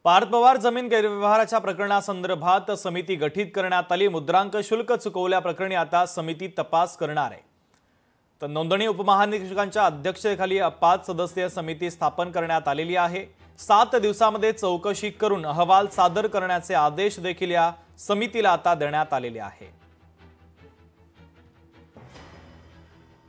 पार्थ पवार जमीन गैरव्यवहाराच्या प्रकरणासंदर्भात समिती गठीत करण्यात आली। मुद्रांक शुल्क चुकवल्या प्रकरणी आता समिती तपास करणार आहे। तर नोंदणी उपमहानिरीक्षकांच्या अध्यक्षतेखाली 5 सदस्यीय समिती स्थापन करण्यात आलेली आहे। 7 दिवसांमध्ये चौकशी करून अहवाल सादर करण्याचे आदेश देखील या समितीला आता देण्यात आलेले आहे।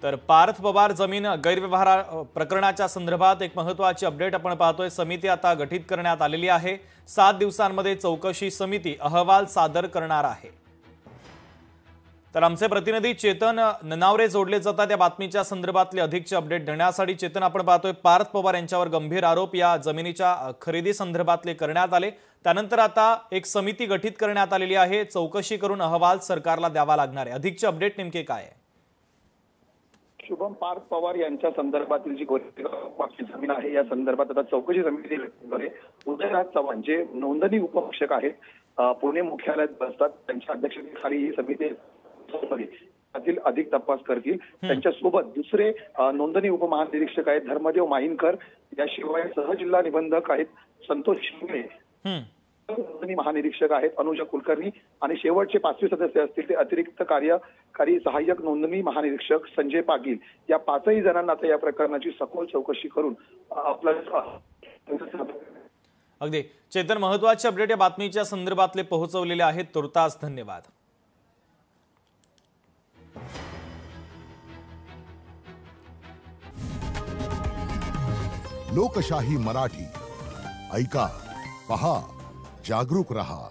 तर पार्थ पवार जमीन गैरव्यवहार प्रकरणाच्या संदर्भात एक महत्त्वाची अपडेट आपण पाहतोय। समिती आता गठीत करण्यात आलेली आहे। 7 दिवसांमध्ये चौकशी समिती अहवाल सादर करणार आहे। तर आमचे प्रतिनिधी चेतन ननावरे जोडले जातात या बातमीच्या संदर्भातले अधिकचे अपडेट देण्यासाठी। चेतन, आपण पाहतोय पार्थ पवार यांच्यावर गंभीर आरोप या जमिनीच्या खरेदी संदर्भातले करण्यात आले। त्यानंतर आता एक समिती गठीत करण्यात आलेली आहे। चौकशी करून अहवाल सरकारला द्यावा लागणार आहे। अधिकचे अपडेट नेमके काय आहे? शुभम, पार्थ पवार यांच्या संदर्भातील जी गोरेगावची जमीन आहे या संदर्भात आता चौकशी समिती उदयराज चव्हाण जे नोंदणी उपनिरीक्षक आहेत, पुणे मुख्यालयात बसतात, त्यांच्या अध्यक्षतेखाली ही समिती अधिक तपास करतील। त्यांच्यासोबत दुसरे नोंदणी उपमहानिरीक्षक आहेत धर्मदेव माहिनकर, याशिवाय सहजिल्हा निबंधक आहेत संतोष शिंगणे, नोंदणी महानिरीक्षक आहेत अनुजा कुलकर्णी, आणि शेवटचे 5वे सदस्य असतील ते अतिरिक्त कार्यकारी सहाय्यक नोंदणी महानिरीक्षक संजय पाटील। या 5ही जणांना आता या प्रकरणाची सखोल चौकशी करून अगदी चेतन, महत्त्वाचे अपडेट या बातमीच्या संदर्भातले पोहोचवलेले आहेत। तुर्तास धन्यवाद। लोकशाही मराठी ऐका, पहा, जागरूक रहा।